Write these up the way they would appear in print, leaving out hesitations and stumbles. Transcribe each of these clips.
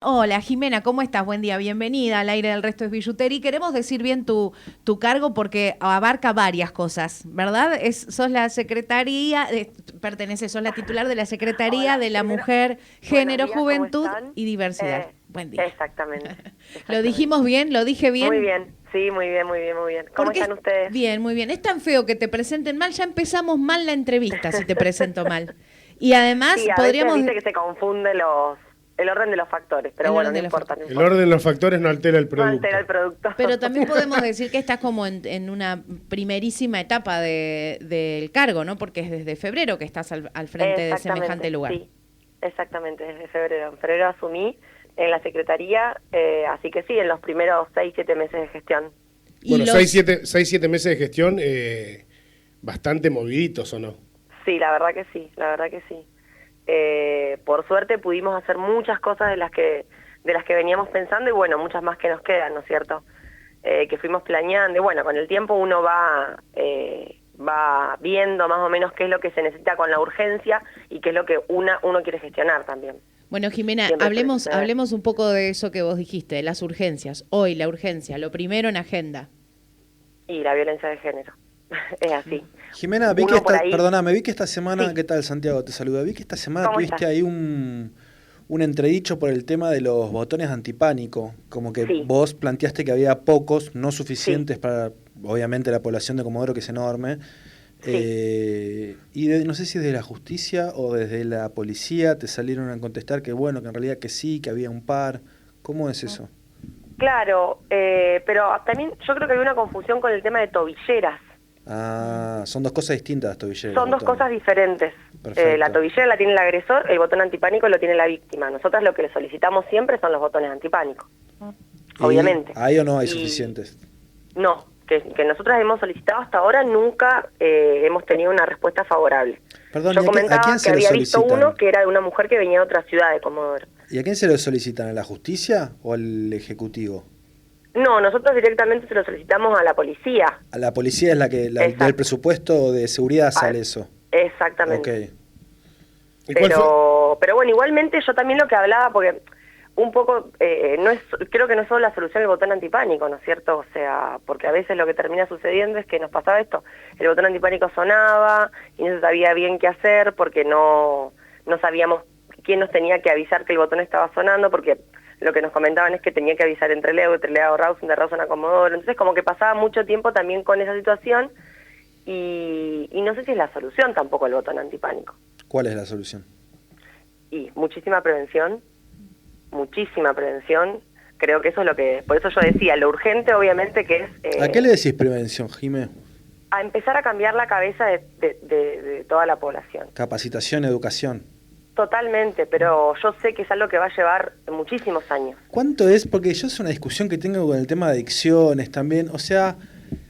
Hola Jimena, ¿cómo estás? Buen día, bienvenida al aire del resto es billutería. Y queremos decir bien tu cargo porque abarca varias cosas, ¿verdad? Sos la secretaría, sos la titular de la Secretaría Hola, de la primero, Mujer, buenos Género, días, ¿cómo Juventud están? y Diversidad. Eh, Buen día. exactamente, ¿Lo exactamente. dijimos bien? ¿Lo dije Muy bien? bien, sí, muy bien, muy bien, muy bien. ¿Cómo Porque están ustedes? bien, muy bien. Es tan feo que te presenten mal, ya empezamos mal la entrevista si te presento mal. Y además Sí, a veces podríamos viste que se confunde el orden de los factores, pero el bueno, orden no de los importa, factores. no El importa. orden de los factores no altera el No altera producto. el producto. Pero también podemos decir que estás como en una primerísima etapa del cargo, ¿no? Porque es desde febrero que estás al frente de semejante Exactamente, lugar. sí, exactamente, desde febrero. En febrero asumí en la Secretaría, así que sí, en los primeros 6, 7 meses de gestión. Y Bueno, seis, los... siete meses de gestión, bastante moviditos, ¿o no? Sí, la verdad que sí, la verdad que sí. Por suerte pudimos hacer muchas cosas de las que veníamos pensando y bueno, muchas más que nos quedan, ¿no es cierto? Que fuimos planeando y bueno, con el tiempo uno va viendo más o menos qué es lo que se necesita con la urgencia y qué es lo que uno quiere gestionar también. Bueno, Jimena, Siempre suele suceder. hablemos un poco de eso que vos dijiste, de las urgencias. Hoy la urgencia, lo primero en agenda. Y la violencia de género, es así. Jimena, Uno por ahí, perdóname, vi que esta semana, sí, ¿qué tal Santiago? Te saluda. Vi que esta semana ¿cómo estás? tuviste ahí un entredicho por el tema de los botones antipánico, como que Sí, vos planteaste que había pocos, no sí, suficientes para, obviamente, la población de Comodoro, que es enorme. sí. No sé si desde la justicia o desde la policía te salieron a contestar que bueno, que en realidad que sí, que había un par. ¿Cómo es eso? Claro, pero también yo creo que hay una confusión con el tema de tobilleras. Ah, son dos cosas distintas las tobilleras y los Son dos botones. cosas diferentes. La Perfecto. tobillera la tiene el agresor, el botón antipánico lo tiene la víctima. Nosotras lo que le solicitamos siempre son los botones antipánicos, ¿Y obviamente. hay o no hay Y suficientes? no, que nosotras hemos solicitado hasta ahora nunca hemos tenido una respuesta favorable. Perdón, Yo a comentaba quién que se lo había visto uno solicitan? que era de una mujer que venía de otra ciudad de Comodoro. ¿Y a quién se lo solicitan? ¿A la justicia o al ejecutivo? No, nosotros directamente se lo solicitamos a la policía. A la policía es del Exacto. presupuesto de seguridad Ah, sale eso. Ok. exactamente. ¿Y cuál fue? Pero bueno, igualmente yo también lo que hablaba, porque un poco, no es, creo que no es solo la solución el botón antipánico, ¿no es cierto? O sea, porque a veces lo que termina sucediendo es que nos pasaba esto, el botón antipánico sonaba y no se sabía bien qué hacer porque no sabíamos quién nos tenía que avisar que el botón estaba sonando, porque lo que nos comentaban es que tenía que avisar entre Leo, entre Leo Rawson, de Rawson a Comodoro, entonces como que pasaba mucho tiempo también con esa situación y no sé si es la solución tampoco el botón antipánico. ¿Cuál es la solución? Y muchísima prevención, creo que eso es lo que, por eso yo decía, lo urgente obviamente que es ¿A qué le decís prevención, Jimé? a empezar a cambiar la cabeza de toda la población. Capacitación, educación. Totalmente, pero yo sé que es algo que va a llevar muchísimos años. ¿Cuánto es? Porque yo es una discusión que tengo con el tema de adicciones también. O sea,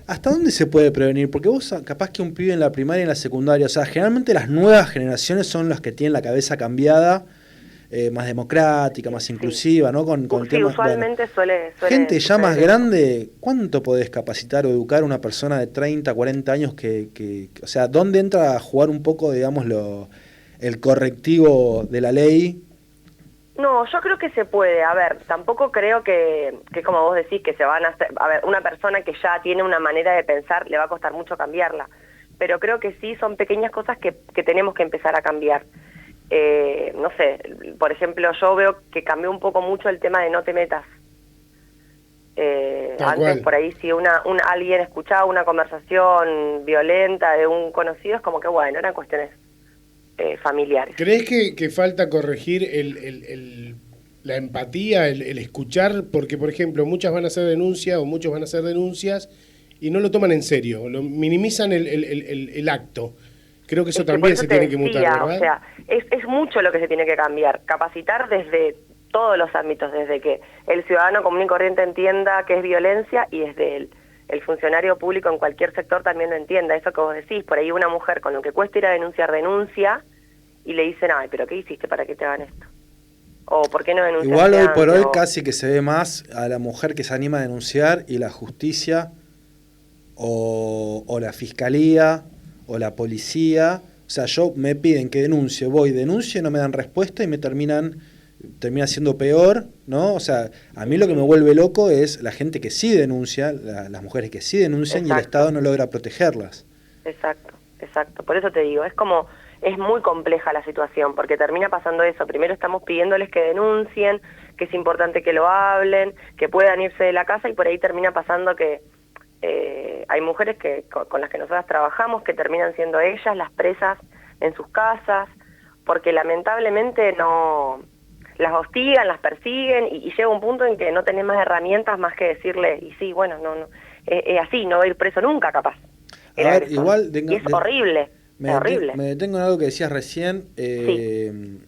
¿hasta dónde se puede prevenir? Porque vos, capaz que un pibe en la primaria y en la secundaria, o sea, generalmente las nuevas generaciones son las que tienen la cabeza cambiada, más democrática, más Sí, inclusiva, ¿no? Con el sí, tema, bueno, usualmente suele gente ya más suceder eso. grande, ¿cuánto podés capacitar o educar a una persona de 30, 40 años o sea, ¿dónde entra a jugar un poco, digamos, el correctivo de la ley? No, yo creo que se puede. A ver, tampoco creo que como vos decís, que se van a hacer... A ver, una persona que ya tiene una manera de pensar, le va a costar mucho cambiarla. Pero creo que sí son pequeñas cosas que tenemos que empezar a cambiar. No sé, por ejemplo, yo veo que cambió un poco mucho el tema de no te metas. Tal Antes, cual. por ahí, si alguien escuchaba una conversación violenta de un conocido, es como que, bueno, eran cuestiones familiares. ¿Crees que falta corregir la empatía, el escuchar? Porque, por ejemplo, muchas van a hacer denuncias o muchos van a hacer denuncias y no lo toman en serio, lo minimizan el acto. Creo que eso Es que por también eso se te tiene que mutar, decía, o ¿verdad? sea, es mucho lo que se tiene que cambiar, capacitar desde todos los ámbitos, desde que el ciudadano común y corriente entienda que es violencia y desde el funcionario público en cualquier sector también lo entienda, eso que vos decís, por ahí una mujer con lo que cuesta ir a denunciar denuncia y le dicen, ay, pero ¿qué hiciste para que te hagan esto? O ¿por qué no Igual denunciaste hoy por antes? hoy O, casi que se ve más a la mujer que se anima a denunciar y la justicia o la fiscalía o la policía. O sea, yo me piden que denuncie, voy, denuncio, no me dan respuesta y me terminan termina siendo peor, ¿no? O sea, a mí lo que me vuelve loco es la gente que sí denuncia, las mujeres que sí denuncian y el Estado no logra protegerlas. Exacto. Por eso te digo, es muy compleja la situación, porque termina pasando eso. Primero estamos pidiéndoles que denuncien, que es importante que lo hablen, que puedan irse de la casa, y por ahí termina pasando que hay mujeres que con las que nosotras trabajamos que terminan siendo ellas las presas en sus casas, porque lamentablemente no las hostigan, las persiguen, y llega un punto en que no tenés más herramientas más que decirle, y sí, bueno, no es así, no va a ir preso nunca, capaz. A ver, igual... Y es horrible, es horrible. Me detengo en algo que decías recién. Sí.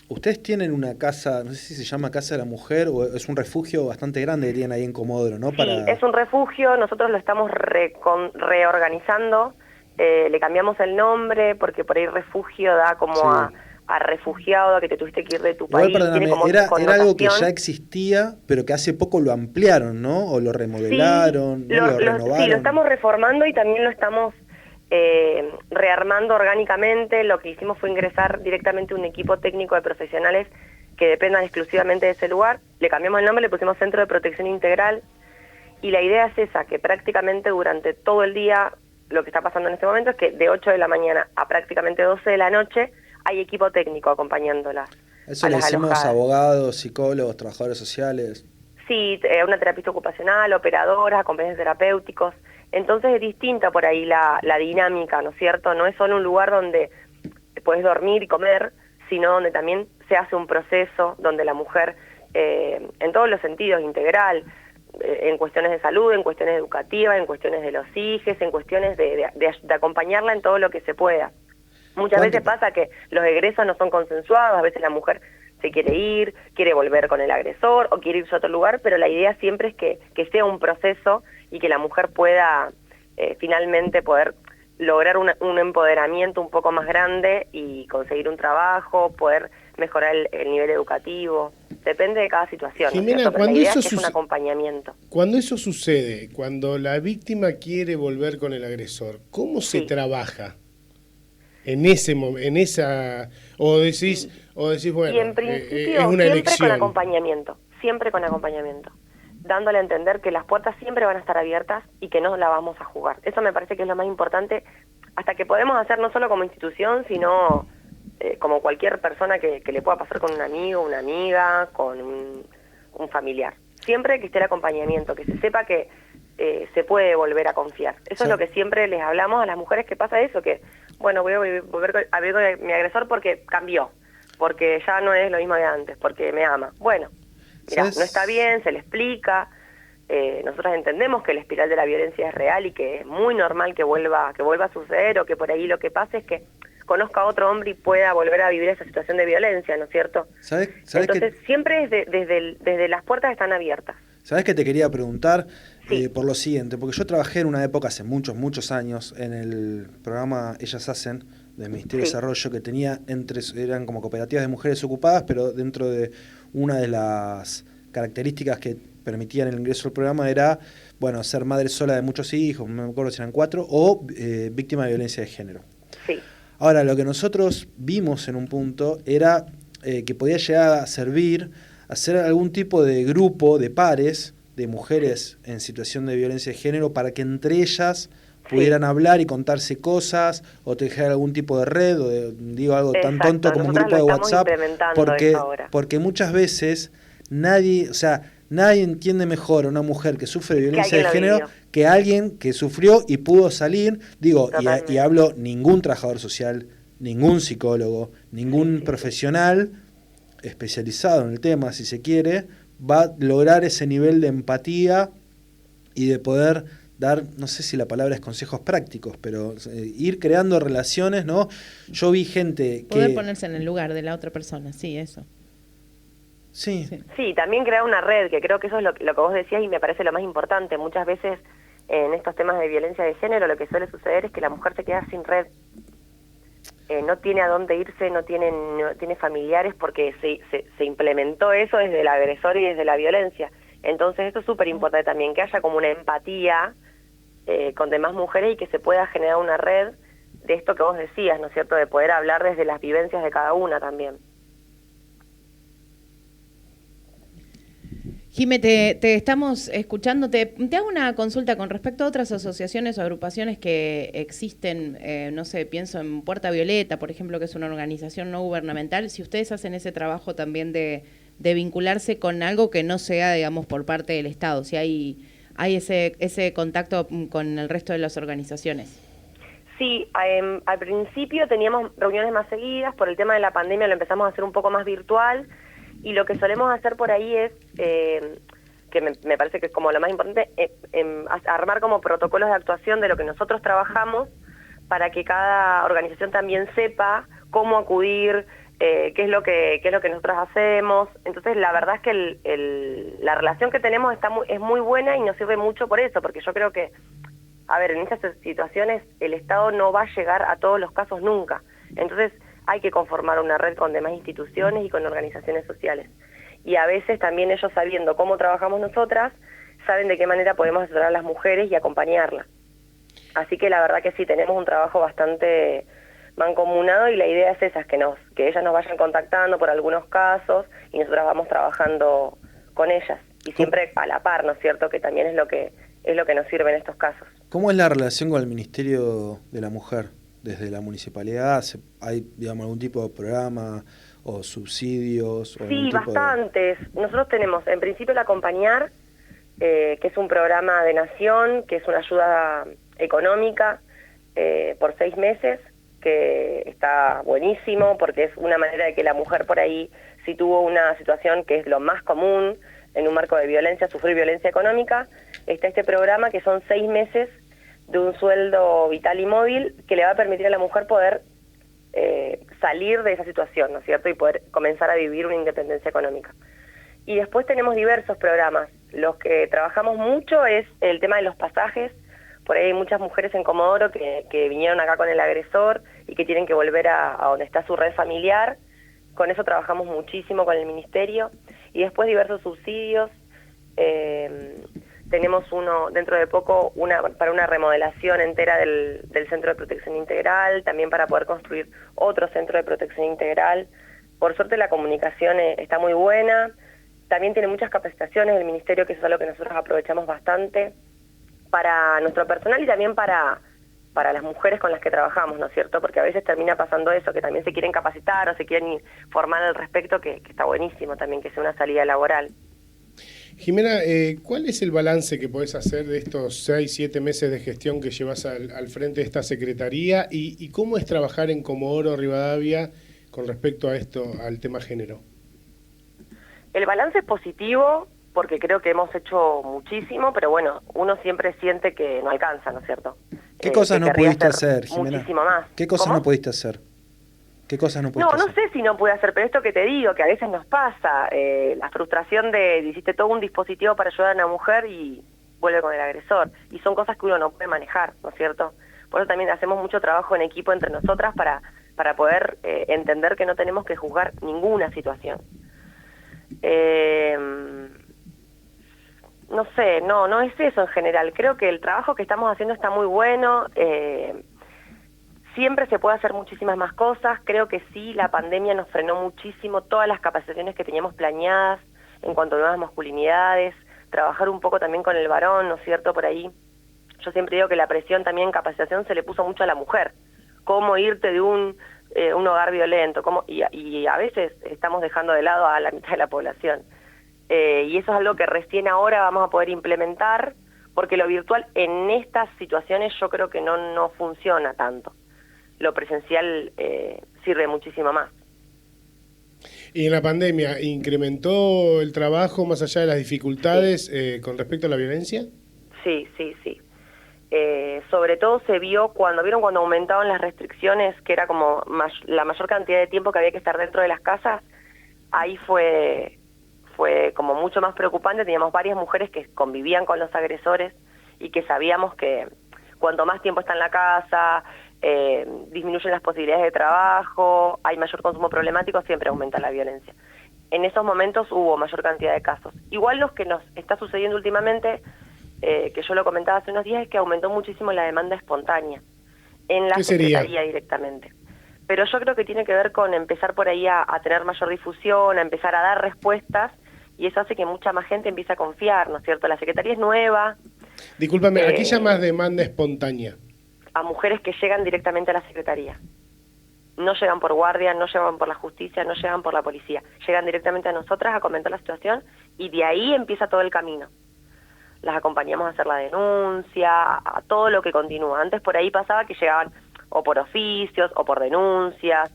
Ustedes tienen una casa, no sé si se llama Casa de la Mujer, o es un refugio bastante grande que tienen ahí en Comodoro, ¿no? Sí, es un refugio, nosotros lo estamos reorganizando, le cambiamos el nombre, porque por ahí refugio da como Sí. a refugiado, a que te tuviste que ir de tu Igual, país. perdóname, Tiene como era algo que connotación. ya existía, pero que hace poco lo ampliaron, ¿no? O lo remodelaron, Sí, ¿no? Lo renovaron. sí, lo estamos reformando y también lo estamos rearmando orgánicamente. Lo que hicimos fue ingresar directamente un equipo técnico de profesionales que dependan exclusivamente de ese lugar. Le cambiamos el nombre, le pusimos Centro de Protección Integral, y la idea es esa, que prácticamente durante todo el día, lo que está pasando en este momento es que de 8 de la mañana a prácticamente 12 de la noche hay equipo técnico acompañándolas. Eso a le las decimos alojadas. abogados, psicólogos, trabajadores sociales. Sí, una terapista ocupacional, operadoras, acompañantes terapéuticos. Entonces es distinta por ahí la dinámica, ¿no es cierto? No es solo un lugar donde puedes dormir y comer, sino donde también se hace un proceso, donde la mujer, en todos los sentidos, integral, en cuestiones de salud, en cuestiones educativas, en cuestiones de los hijos, en cuestiones de acompañarla en todo lo que se pueda. Muchas veces pasa que los egresos no son consensuados, a veces la mujer se quiere ir, quiere volver con el agresor o quiere irse a otro lugar, pero la idea siempre es que sea un proceso y que la mujer pueda finalmente poder lograr un empoderamiento un poco más grande y conseguir un trabajo, poder mejorar el nivel educativo. Depende de cada situación. Jimena, ¿no? Pero cuando la idea eso es que es un acompañamiento. Cuando eso sucede, cuando la víctima quiere volver con el agresor, ¿cómo se trabaja? En ese o decís bueno, y en principio es una siempre elección. siempre con acompañamiento, dándole a entender que las puertas siempre van a estar abiertas y que no la vamos a jugar. Eso me parece que es lo más importante, hasta que podemos hacer no solo como institución, sino como cualquier persona que le pueda pasar con un amigo, una amiga, con un familiar. Siempre que esté el acompañamiento, que se sepa que se puede volver a confiar. Eso es lo que siempre les hablamos a las mujeres, que pasa eso, que bueno, voy a volver a vivir con mi agresor porque cambió, porque ya no es lo mismo de antes, porque me ama. Bueno, mira, no está bien, se le explica. Nosotros entendemos que la espiral de la violencia es real y que es muy normal que vuelva a suceder, o que por ahí lo que pase es que conozca a otro hombre y pueda volver a vivir esa situación de violencia, ¿no es cierto? Entonces siempre desde las puertas están abiertas. ¿Sabés qué te quería preguntar? Sí. Por lo siguiente, porque yo trabajé en una época hace muchos años en el programa Ellas Hacen del Ministerio de Desarrollo, que tenía eran como cooperativas de mujeres ocupadas, pero dentro de una de las características que permitían el ingreso al programa era, bueno, ser madre sola de muchos hijos, no me acuerdo si eran 4, o víctima de violencia de género. Sí. Ahora, lo que nosotros vimos en un punto era que podía llegar a servir hacer algún tipo de grupo de pares de mujeres en situación de violencia de género para que entre ellas pudieran hablar y contarse cosas, o tejer algún tipo de red, o digo algo tan tonto como un grupo de WhatsApp, porque muchas veces nadie entiende mejor a una mujer que sufre de violencia de género que alguien que sufrió y pudo salir, y hablo ningún trabajador social, ningún psicólogo, ningún profesional especializado en el tema, si se quiere, va a lograr ese nivel de empatía y de poder dar, no sé si la palabra es consejos prácticos, pero ir creando relaciones, ¿no? Yo vi gente que... Poder ponerse en el lugar de la otra persona, sí, eso. Sí. Sí, también crear una red, que creo que eso es lo que vos decías y me parece lo más importante. Muchas veces en estos temas de violencia de género lo que suele suceder es que la mujer se queda sin red. No tiene a dónde irse, no tiene familiares, porque se implementó eso desde el agresor y desde la violencia. Entonces esto es súper importante también, que haya como una empatía con demás mujeres y que se pueda generar una red de esto que vos decías, ¿no es cierto?, de poder hablar desde las vivencias de cada una también. Jime, te estamos escuchando. Te hago una consulta con respecto a otras asociaciones o agrupaciones que existen. No sé, pienso en Puerta Violeta, por ejemplo, que es una organización no gubernamental. Si ustedes hacen ese trabajo también de vincularse con algo que no sea, digamos, por parte del Estado, si hay ese contacto con el resto de las organizaciones. Sí, al principio teníamos reuniones más seguidas. Por el tema de la pandemia lo empezamos a hacer un poco más virtual. Y lo que solemos hacer por ahí es, que me parece que es como lo más importante, armar como protocolos de actuación de lo que nosotros trabajamos para que cada organización también sepa cómo acudir, qué es lo que nosotros hacemos. Entonces, la verdad es que la relación que tenemos es muy buena y nos sirve mucho por eso, porque yo creo que, a ver, en estas situaciones el Estado no va a llegar a todos los casos nunca. Entonces, hay que conformar una red con demás instituciones y con organizaciones sociales. Y a veces también ellos, sabiendo cómo trabajamos nosotras, saben de qué manera podemos asesorar a las mujeres y acompañarlas. Así que la verdad que sí, tenemos un trabajo bastante mancomunado y la idea es esa, que ellas nos vayan contactando por algunos casos y nosotras vamos trabajando con ellas. Y siempre a la par, ¿no es cierto?, que también es lo que nos sirve en estos casos. ¿Cómo es la relación con el Ministerio de la Mujer? Desde la municipalidad, ¿hay, digamos, algún tipo de programa o subsidios? O sí, bastantes. Nosotros tenemos, en principio, el Acompañar, que es un programa de Nación, que es una ayuda económica por 6 meses, que está buenísimo, porque es una manera de que la mujer por ahí, si tuvo una situación que es lo más común en un marco de violencia, sufrir violencia económica, está este programa que son 6 meses de un sueldo vital y móvil que le va a permitir a la mujer poder salir de esa situación, ¿no es cierto?, y poder comenzar a vivir una independencia económica. Y después tenemos diversos programas. Los que trabajamos mucho es el tema de los pasajes. Por ahí hay muchas mujeres en Comodoro que vinieron acá con el agresor y que tienen que volver a donde está su red familiar. Con eso trabajamos muchísimo con el Ministerio. Y después diversos subsidios. Tenemos uno, dentro de poco, para una remodelación entera del Centro de Protección Integral, también para poder construir otro centro de protección integral. Por suerte la comunicación está muy buena. También tiene muchas capacitaciones del Ministerio, que eso es algo que nosotros aprovechamos bastante para nuestro personal y también para las mujeres con las que trabajamos, ¿no es cierto? Porque a veces termina pasando eso, que también se quieren capacitar o se quieren formar al respecto, que está buenísimo también que sea una salida laboral. Jimena, ¿cuál es el balance que podés hacer de estos 6-7 meses de gestión que llevas al frente de esta secretaría y cómo es trabajar en Comodoro Rivadavia con respecto a esto, al tema género? El balance es positivo porque creo que hemos hecho muchísimo, pero bueno, uno siempre siente que no alcanza, ¿no es cierto? ¿Qué cosas no pudiste hacer, Jimena? Muchísimo más. ¿Qué cosas no pudiste hacer? ¿Qué cosas no pudiste hacer? No sé si no pude hacer, pero esto que te digo, que a veces nos pasa, la frustración de hiciste todo un dispositivo para ayudar a una mujer y vuelve con el agresor. Y son cosas que uno no puede manejar, ¿no es cierto? Por eso también hacemos mucho trabajo en equipo entre nosotras para poder entender que no tenemos que juzgar ninguna situación. No sé, no es eso en general. Creo que el trabajo que estamos haciendo está muy bueno. Siempre se puede hacer muchísimas más cosas. Creo que sí, la pandemia nos frenó muchísimo todas las capacitaciones que teníamos planeadas en cuanto a nuevas masculinidades, trabajar un poco también con el varón, ¿no es cierto? Por ahí, yo siempre digo que la presión también en capacitación se le puso mucho a la mujer. Cómo irte de un hogar violento, y a veces estamos dejando de lado a la mitad de la población. Y eso es algo que recién ahora vamos a poder implementar, porque lo virtual en estas situaciones yo creo que no funciona tanto. Lo presencial sirve muchísimo más. ¿Y en la pandemia incrementó el trabajo más allá de las dificultades con respecto a la violencia? Sí. Sobre todo se vio cuando aumentaban las restricciones, que era como la mayor cantidad de tiempo que había que estar dentro de las casas. Ahí fue como mucho más preocupante. Teníamos varias mujeres que convivían con los agresores y que sabíamos que cuanto más tiempo está en la casa, disminuyen las posibilidades de trabajo, hay mayor consumo problemático, siempre aumenta la violencia. En esos momentos hubo mayor cantidad de casos. Igual los que nos está sucediendo últimamente, que yo lo comentaba hace unos días, es que aumentó muchísimo la demanda espontánea en la secretaría directamente. Pero yo creo que tiene que ver con empezar por ahí a tener mayor difusión, a empezar a dar respuestas y eso hace que mucha más gente empiece a confiar, ¿no es cierto? La Secretaría es nueva. Discúlpame, aquí ya más demanda espontánea. A mujeres que llegan directamente a la Secretaría. No llegan por guardia, no llegan por la justicia, no llegan por la policía. Llegan directamente a nosotras a comentar la situación y de ahí empieza todo el camino. Las acompañamos a hacer la denuncia, a todo lo que continúa. Antes por ahí pasaba que llegaban o por oficios, o por denuncias,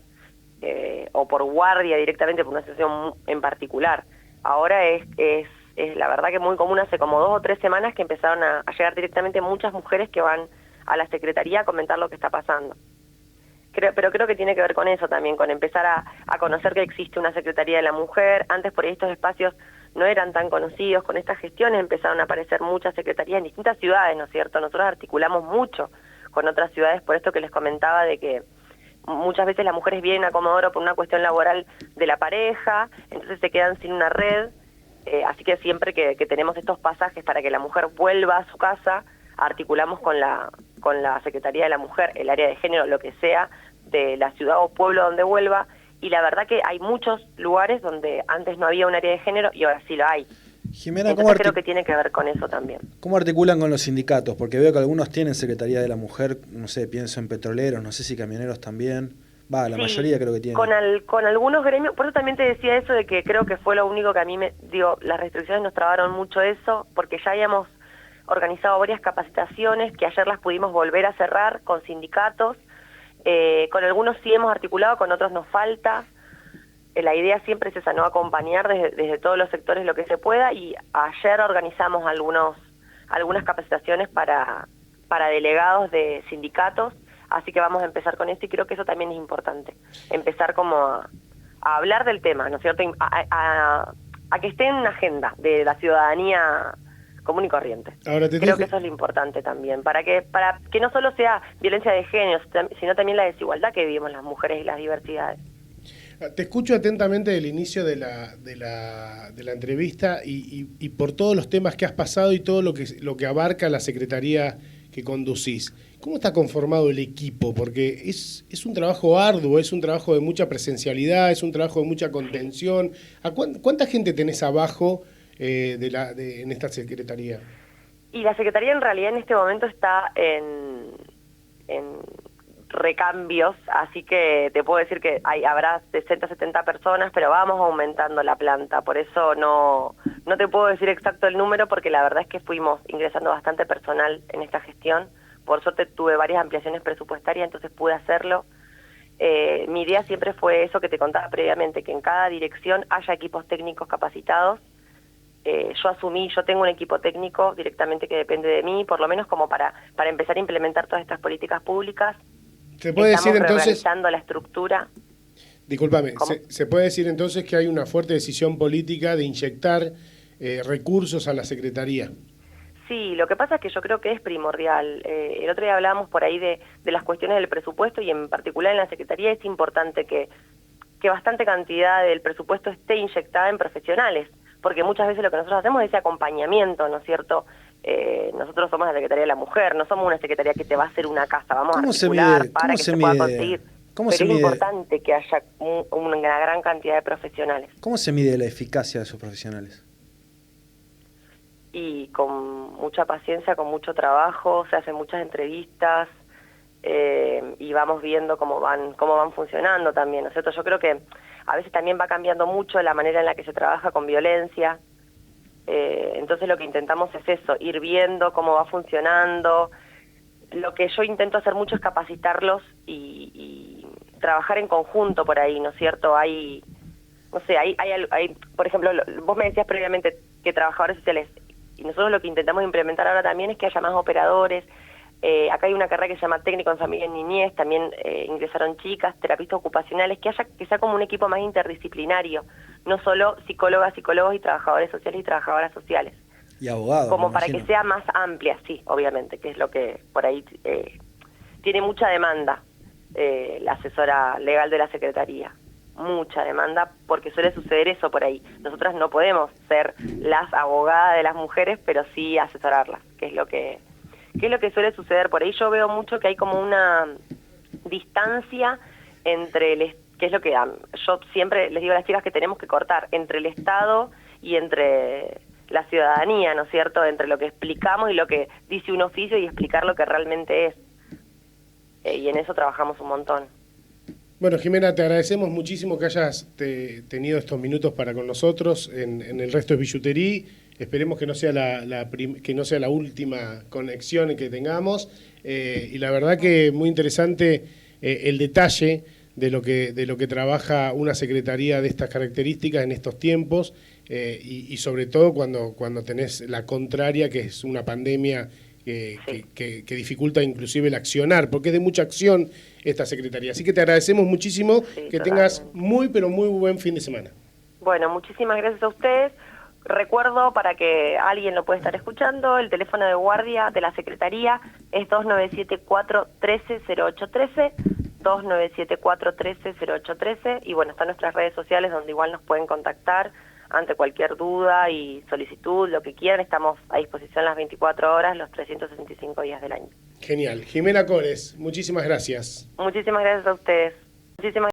o por guardia directamente por una situación en particular. Ahora es la verdad que muy común, hace como 2 o 3 semanas que empezaron a llegar directamente muchas mujeres que van a la Secretaría a comentar lo que está pasando. Pero creo que tiene que ver con eso también, con empezar a conocer que existe una Secretaría de la Mujer. Antes por ahí estos espacios no eran tan conocidos. Con estas gestiones empezaron a aparecer muchas secretarías en distintas ciudades, ¿no es cierto? Nosotros articulamos mucho con otras ciudades, por esto que les comentaba de que muchas veces las mujeres vienen a Comodoro por una cuestión laboral de la pareja, entonces se quedan sin una red, así que siempre que tenemos estos pasajes para que la mujer vuelva a su casa, articulamos con la Secretaría de la Mujer, el área de género, lo que sea, de la ciudad o pueblo donde vuelva, y la verdad que hay muchos lugares donde antes no había un área de género y ahora sí lo hay. Jimena, entonces creo que tiene que ver con eso también. ¿Cómo articulan con los sindicatos? Porque veo que algunos tienen Secretaría de la Mujer, no sé, pienso en petroleros, no sé si camioneros también. La Sí, mayoría creo que tienen. Con algunos gremios, por eso también te decía eso de que creo que fue lo único que a mí las restricciones nos trabaron mucho eso, porque ya habíamos organizado varias capacitaciones que ayer las pudimos volver a cerrar con sindicatos. Con algunos sí hemos articulado, con otros nos falta. La idea siempre es esa, ¿no? Acompañar desde todos los sectores lo que se pueda, y ayer organizamos algunas capacitaciones para delegados de sindicatos, así que vamos a empezar con eso y creo que eso también es importante, empezar como a hablar del tema, ¿no es cierto? A que esté en una agenda de la ciudadanía común y corriente. Ahora creo que eso es lo importante también, para que no solo sea violencia de género, sino también la desigualdad que vivimos las mujeres y las diversidades. Te escucho atentamente del inicio de la entrevista y por todos los temas que has pasado y todo lo que abarca la secretaría que conducís. ¿Cómo está conformado el equipo? Porque es un trabajo arduo, es un trabajo de mucha presencialidad, es un trabajo de mucha contención. ¿Cuánta gente tenés abajo en esta secretaría? Y la secretaría en realidad en este momento está en recambios, así que te puedo decir que habrá 60, 70 personas, pero vamos aumentando la planta, por eso no te puedo decir exacto el número, porque la verdad es que fuimos ingresando bastante personal en esta gestión. Por suerte tuve varias ampliaciones presupuestarias, entonces pude hacerlo. Mi idea siempre fue eso que te contaba previamente, que en cada dirección haya equipos técnicos capacitados. Yo tengo un equipo técnico directamente que depende de mí, por lo menos como para empezar a implementar todas estas políticas públicas. ¿Se puede decir entonces, reorganizando la estructura? Discúlpame, ¿se puede decir entonces que hay una fuerte decisión política de inyectar recursos a la Secretaría? Sí, lo que pasa es que yo creo que es primordial. El otro día hablábamos por ahí de las cuestiones del presupuesto, y en particular en la Secretaría es importante que bastante cantidad del presupuesto esté inyectada en profesionales, porque muchas veces lo que nosotros hacemos es ese acompañamiento, ¿no es cierto? Nosotros somos la Secretaría de la Mujer, no somos una secretaría que te va a hacer una casa, vamos a articular para que se pueda conseguir. Pero es importante que haya una gran cantidad de profesionales. ¿Cómo se mide la eficacia de esos profesionales? Y con mucha paciencia, con mucho trabajo, se hacen muchas entrevistas y vamos viendo cómo van funcionando también, ¿no es cierto? Yo creo que a veces también va cambiando mucho la manera en la que se trabaja con violencia. Entonces lo que intentamos es eso, ir viendo cómo va funcionando. Lo que yo intento hacer mucho es capacitarlos y trabajar en conjunto por ahí, ¿no es cierto? Hay, por ejemplo, vos me decías previamente que trabajadores sociales, y nosotros lo que intentamos implementar ahora también es que haya más operadores. Acá hay una carrera que se llama técnico en familia y niñez, también ingresaron chicas, terapistas ocupacionales, que sea como un equipo más interdisciplinario, no solo psicólogas, psicólogos y trabajadores sociales y trabajadoras sociales. Y abogados. Como para que sea más amplia, sí, obviamente, que es lo que por ahí tiene mucha demanda la asesora legal de la Secretaría. Mucha demanda, porque suele suceder eso por ahí. Nosotras no podemos ser las abogadas de las mujeres, pero sí asesorarlas, que es lo que suele suceder por ahí. Yo veo mucho que hay como una distancia entre que es lo que yo siempre les digo a las chicas que tenemos que cortar entre el Estado y entre la ciudadanía, ¿no es cierto?, entre lo que explicamos y lo que dice un oficio y explicar lo que realmente es. Y en eso trabajamos un montón. Bueno, Jimena, te agradecemos muchísimo que hayas tenido estos minutos para con nosotros en El Resto es Billutería. Esperemos que no sea que no sea la última conexión que tengamos. Y la verdad que muy interesante el detalle de lo que trabaja una secretaría de estas características en estos tiempos, y sobre todo cuando tenés la contraria, que es una pandemia que dificulta inclusive el accionar, porque es de mucha acción esta secretaría. Así que te agradecemos muchísimo, que tengas muy, pero muy buen fin de semana. Bueno, muchísimas gracias a ustedes. Recuerdo, para que alguien lo pueda estar escuchando, el teléfono de guardia de la Secretaría es 2974-130813, 2974-130813, y bueno, están nuestras redes sociales donde igual nos pueden contactar ante cualquier duda y solicitud, lo que quieran. Estamos a disposición las 24 horas, los 365 días del año. Genial. Jimena Cores, muchísimas gracias. Muchísimas gracias a ustedes. Muchísimas